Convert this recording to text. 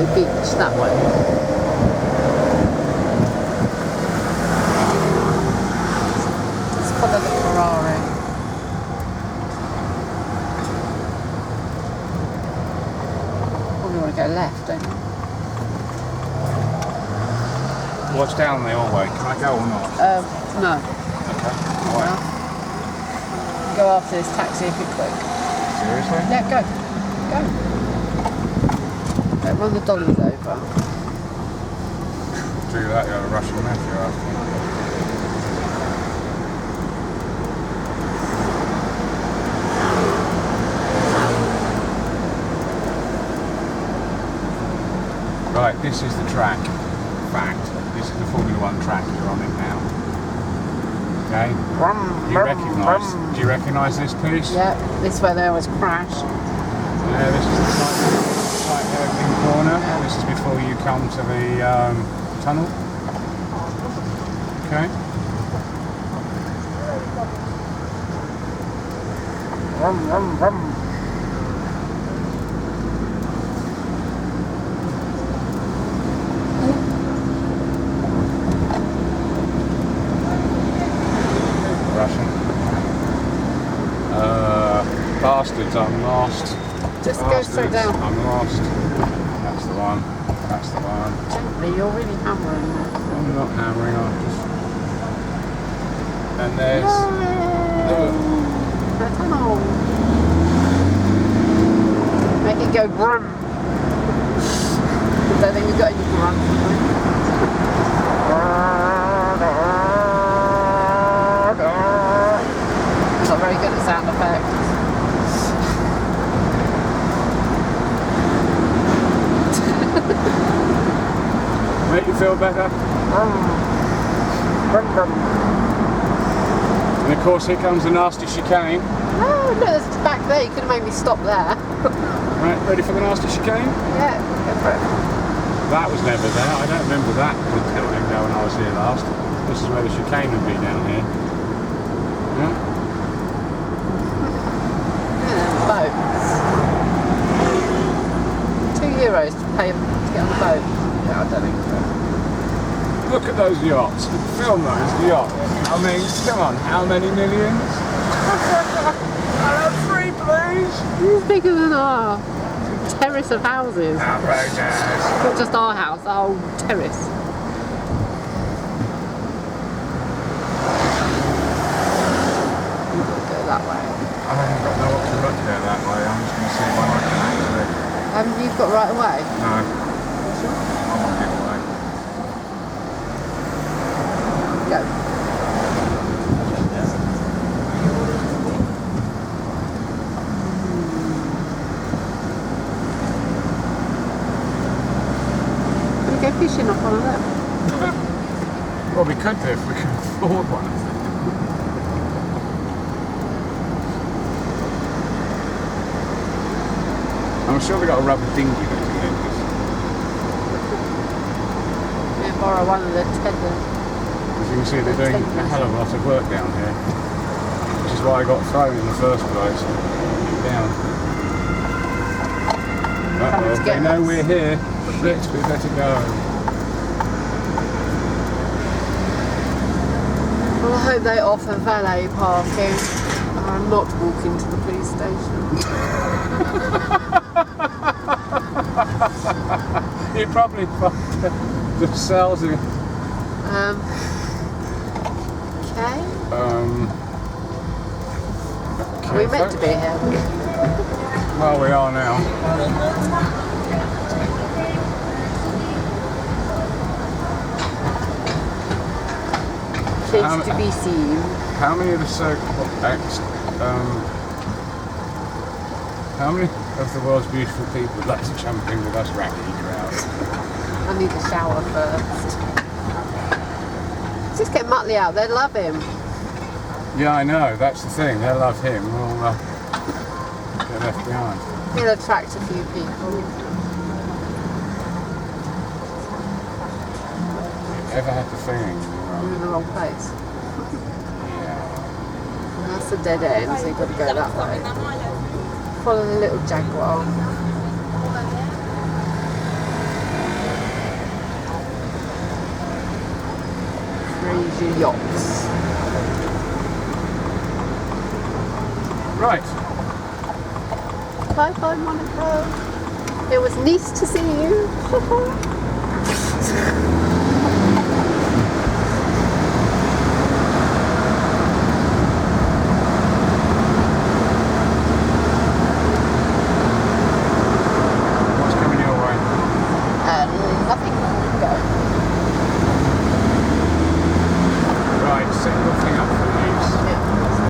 the beach that way. Just follow the Ferrari. Probably want to go left, don't you? What's down the hallway? Can I go or not? No. Okay. Right. Go after this taxi if you're quick. Seriously? Yeah, go. Go. Right, run the dollies over. Do that, you have a Russian mafia after. Right, this is the track. Fact. This is the Formula 1 track. You're on it now. Okay. Do you recognise this piece? Yeah, this is where they always crash. Yeah, this is the slight hairpin corner. Yeah. This is before you come to the tunnel. Okay. Russian. Bastards, I'm lost. Just go straight down. I'm lost. That's the one. That's the one. Gently, you're really hammering there. I'm not hammering, I'm just... And there's... The tunnel. Make it go brum. I don't think we've got any brum. Not very good at sound effects. Make you feel better? And of course here comes the nasty chicane. Oh, no, it's back there. You could have made me stop there. Right, ready for the nasty chicane? Yeah, go for it. That was never there. I don't remember that until when I was here last. This is where the chicane would be down here. Yeah? Boats. €2 to pay to get on the boat. Yeah, I don't think so. Look at those yachts. Film those yachts. I mean, come on, how many millions? I'll have 3, please. It's bigger than our terrace of houses. Outrageous. Not just our house, our whole terrace. Go that way. I haven't got no option to look there that way. I'm just going to see when I can actually. Haven't you got right away? No. Sure. I won't get away. Go. Can we go fishing off one of them? Well, we could do if we could afford one of them. I'm sure they got a rubber dinghy that can do this. Yeah, borrow one of the tenders. As you can see, they're doing a hell of a lot of work down here. Which is why I got thrown in the first place. Down. Uh-oh, they know we're here. Shit, we better go. Well, I hope they offer valet parking. I'm not walking to the police station. You probably find themselves in. Okay. Okay, Are we meant to be here? Well, we are now. Kids to be seen. How many of the how many of the world's beautiful people would like to jump in with us raggedy crowds? I need a shower first. Just get Muttley out, they'd love him. Yeah, I know, that's the thing, they love him, we'll get left behind. He'll attract a few people. Ever had the feeling You're in the wrong place. yeah. And that's a dead end, so you've got to go that way. Follow the little Jaguar. Asia Yachts. Right. Bye bye, Monaco. It was nice to see you.